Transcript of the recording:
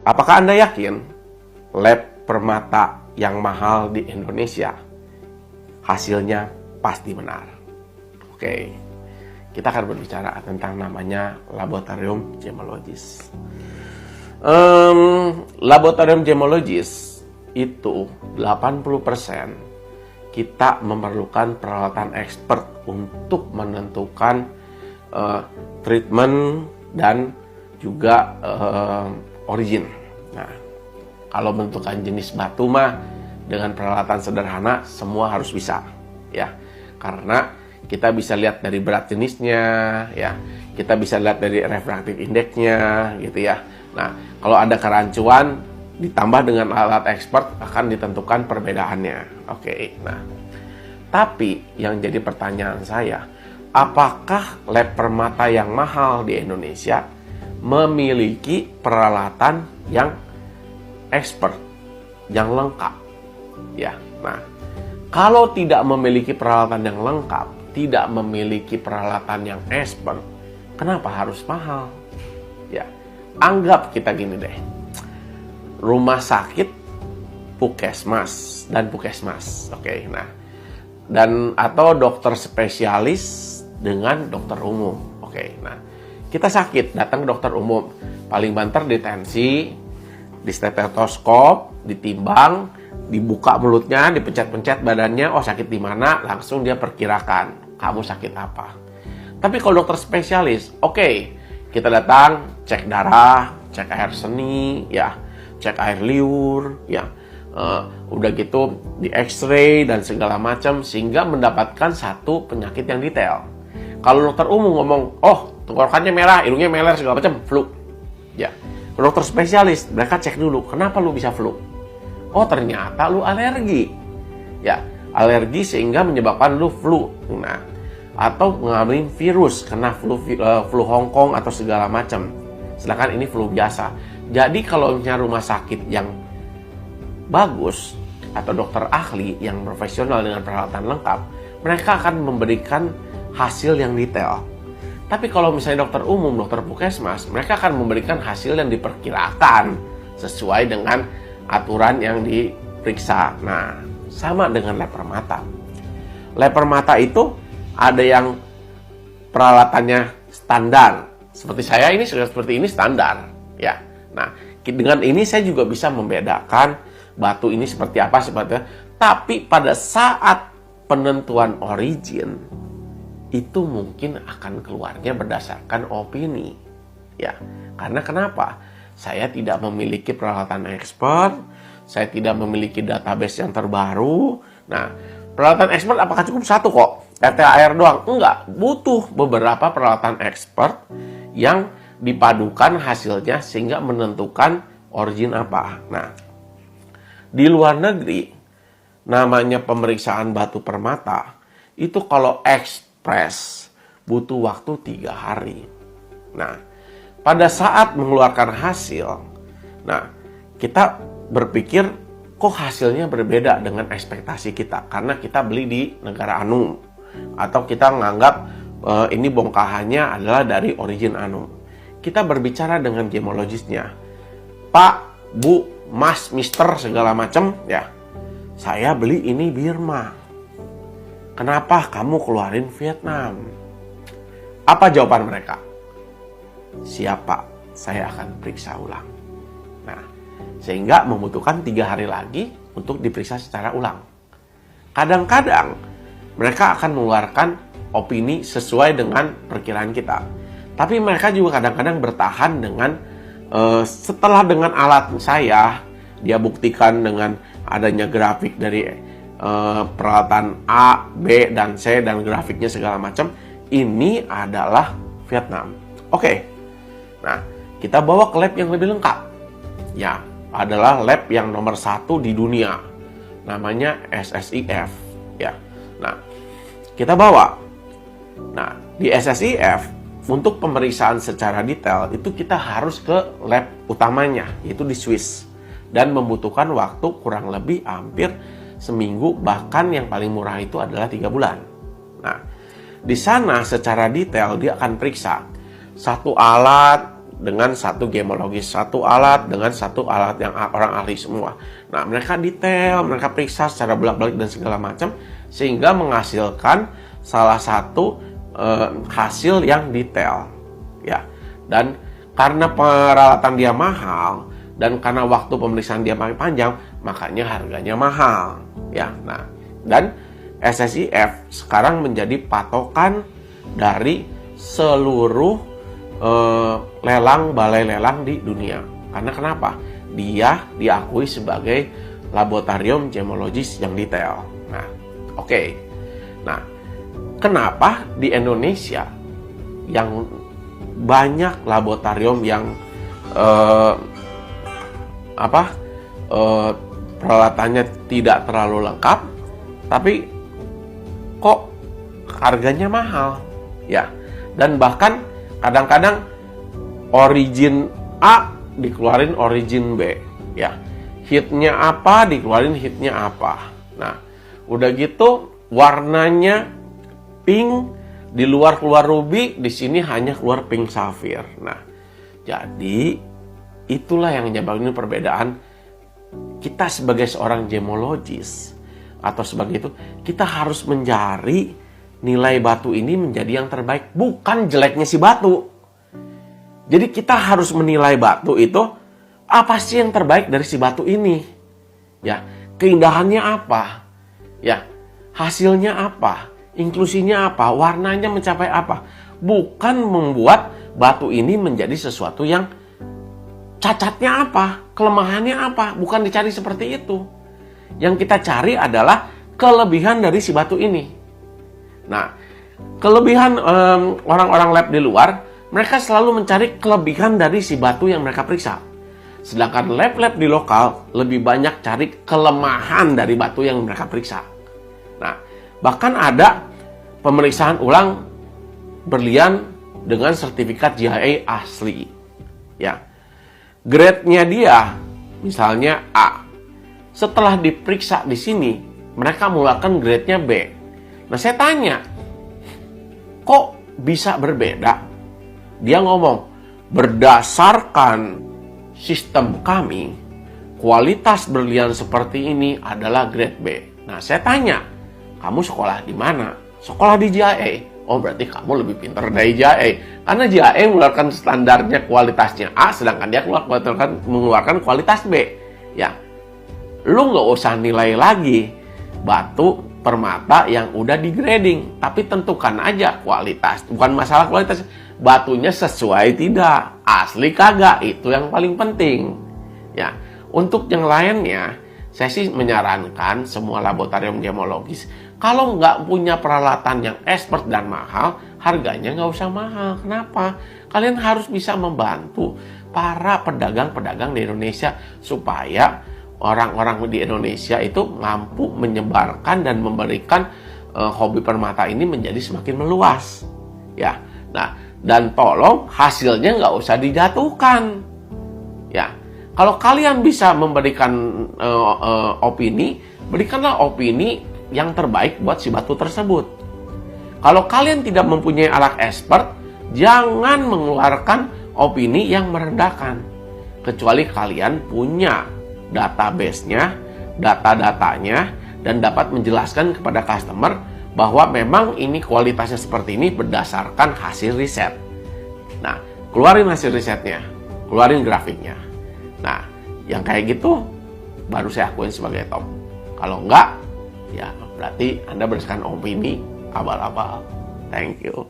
Apakah Anda yakin lab permata yang mahal di Indonesia hasilnya pasti benar? Oke, kita akan berbicara tentang namanya laboratorium gemologis. Laboratorium gemologis itu 80% kita memerlukan peralatan expert untuk menentukan treatment dan juga origin. Nah, kalau menentukan jenis batu mah dengan peralatan sederhana semua harus bisa, ya. Karena kita bisa lihat dari berat jenisnya, ya. Kita bisa lihat dari refractive index-nya, gitu ya. Nah, kalau ada kerancuan ditambah dengan alat expert akan ditentukan perbedaannya. Oke. Nah, tapi yang jadi pertanyaan saya, apakah lab permata yang mahal di Indonesia memiliki peralatan yang expert, yang lengkap? Ya, nah, kalau tidak memiliki peralatan yang lengkap, tidak memiliki peralatan yang expert, kenapa harus mahal? Ya, anggap kita gini deh, rumah sakit, puskesmas dan puskesmas, oke, nah, dan atau dokter spesialis dengan dokter umum, oke, nah, kita sakit, datang ke dokter umum, paling banter ditensi, di stetoskop, ditimbang, dibuka mulutnya, dipencet-pencet badannya, oh sakit di mana, langsung dia perkirakan kamu sakit apa. Tapi kalau dokter spesialis, oke, kita datang, cek darah, cek air seni, ya, cek air liur, ya, udah gitu di X-ray dan segala macam sehingga mendapatkan satu penyakit yang detail. Kalau dokter umum ngomong, oh tenggorokannya merah, hidungnya meler segala macam, flu. Ya, dokter spesialis mereka cek dulu, kenapa lu bisa flu? Oh ternyata lu alergi. Ya, alergi sehingga menyebabkan lu flu. Nah, atau mengalami virus kena flu Hong Kong atau segala macam. Sedangkan ini flu biasa. Jadi kalau misalnya rumah sakit yang bagus atau dokter ahli yang profesional dengan peralatan lengkap, mereka akan memberikan hasil yang detail. Tapi kalau misalnya dokter umum, dokter puskesmas, mereka akan memberikan hasil yang diperkirakan sesuai dengan aturan yang diperiksa. Nah, sama dengan lab permata. Lab permata itu ada yang peralatannya standar. Seperti saya ini, seperti ini standar. Ya. Nah, dengan ini saya juga bisa membedakan batu ini seperti apa, tapi pada saat penentuan origin itu mungkin akan keluarnya berdasarkan opini. Ya, karena kenapa? Saya tidak memiliki peralatan expert, saya tidak memiliki database yang terbaru. Nah, peralatan expert apakah cukup satu kok? RT-AR doang? Enggak, butuh beberapa peralatan expert yang dipadukan hasilnya sehingga menentukan origin apa. Nah, di luar negeri namanya pemeriksaan batu permata itu kalau ekspres butuh waktu 3 hari. Nah, pada saat mengeluarkan hasil, nah, kita berpikir kok hasilnya berbeda dengan ekspektasi kita karena kita beli di negara anu atau kita menganggap ini bongkahannya adalah dari origin anu. Kita berbicara dengan gemologisnya, Pak, Bu, Mas, Mister segala macam, ya. Saya beli ini Birma. Kenapa kamu keluarin Vietnam? Apa jawaban mereka? Siap Pak, saya akan periksa ulang. Nah, sehingga membutuhkan 3 hari lagi untuk diperiksa secara ulang. Kadang-kadang mereka akan mengeluarkan opini sesuai dengan perkiraan kita. Tapi mereka juga kadang-kadang bertahan dengan setelah dengan alat saya, dia buktikan dengan adanya grafik dari peralatan A, B, dan C, dan grafiknya segala macam. Ini adalah Vietnam. Oke. Nah, kita bawa ke lab yang lebih lengkap. Ya, adalah lab yang nomor 1 di dunia. Namanya SSIF. Ya. Nah, kita bawa. Nah, di SSIF, untuk pemeriksaan secara detail, itu kita harus ke lab utamanya, yaitu di Swiss. Dan membutuhkan waktu kurang lebih hampir seminggu, bahkan yang paling murah itu adalah 3 bulan. Nah, di sana secara detail dia akan periksa satu alat dengan satu gemologis, satu alat dengan satu alat yang orang ahli semua. Nah, mereka detail, mereka periksa secara bolak-balik dan segala macam, sehingga menghasilkan salah satu hasil yang detail, ya. Dan karena peralatan dia mahal dan karena waktu pemeriksaan dia panjang, makanya harganya mahal, ya. Nah, dan SSIF sekarang menjadi patokan dari seluruh balai lelang di dunia. Karena kenapa? Dia diakui sebagai laboratorium gemologis yang detail. Nah, oke. Nah, kenapa di Indonesia yang banyak laboratorium yang peralatannya tidak terlalu lengkap, tapi kok harganya mahal, ya? Dan bahkan kadang-kadang origin A dikeluarin origin B, ya. Hitnya apa dikeluarin hitnya apa. Nah, udah gitu warnanya pink, di luar keluar ruby, di sini hanya keluar pink safir. Nah, jadi itulah yang menyebabkan perbedaan. Kita sebagai seorang gemologis atau sebagai itu, kita harus mencari nilai batu ini menjadi yang terbaik, bukan jeleknya si batu. Jadi kita harus menilai batu itu, apa sih yang terbaik dari si batu ini? Ya, keindahannya apa? Ya, hasilnya apa? Inklusinya apa? Warnanya mencapai apa? Bukan membuat batu ini menjadi sesuatu yang cacatnya apa? Kelemahannya apa? Bukan dicari seperti itu. Yang kita cari adalah kelebihan dari si batu ini. Nah, kelebihan orang-orang lab di luar, mereka selalu mencari kelebihan dari si batu yang mereka periksa. Sedangkan lab-lab di lokal lebih banyak cari kelemahan dari batu yang mereka periksa. Nah, bahkan ada pemeriksaan ulang berlian dengan sertifikat GIA asli. Ya, grade-nya dia misalnya A. Setelah diperiksa di sini, mereka mengeluarkan grade-nya B. Nah, saya tanya, kok bisa berbeda? Dia ngomong, berdasarkan sistem kami, kualitas berlian seperti ini adalah grade B. Nah, saya tanya, kamu sekolah di mana? Sekolah di JIA. Oh, berarti kamu lebih pintar dari JIA. Karena JIA mengeluarkan standarnya kualitasnya A, sedangkan dia mengeluarkan kualitas B. Ya, lu nggak usah nilai lagi batu permata yang udah di grading, tapi tentukan aja kualitas. Bukan masalah kualitas, batunya sesuai tidak, asli kagak, itu yang paling penting. Ya, untuk yang lainnya, saya sih menyarankan semua laboratorium gemologis, kalau nggak punya peralatan yang expert dan mahal, harganya nggak usah mahal. Kenapa? Kalian harus bisa membantu para pedagang-pedagang di Indonesia supaya orang-orang di Indonesia itu mampu menyebarkan dan memberikan hobi permata ini menjadi semakin meluas. Ya, nah, dan tolong hasilnya nggak usah dijatuhkan. Ya, kalau kalian bisa memberikan opini, berikanlah opini yang terbaik buat si batu tersebut. Kalau kalian tidak mempunyai alat expert, jangan mengeluarkan opini yang merendahkan. Kecuali kalian punya database-nya, data-datanya, dan dapat menjelaskan kepada customer bahwa memang ini kualitasnya seperti ini berdasarkan hasil riset. Nah, keluarin hasil risetnya, keluarin grafiknya. Nah, yang kayak gitu baru saya akuin sebagai top. Kalau enggak, ya berarti Anda berdasarkan opini abal-abal. Thank you.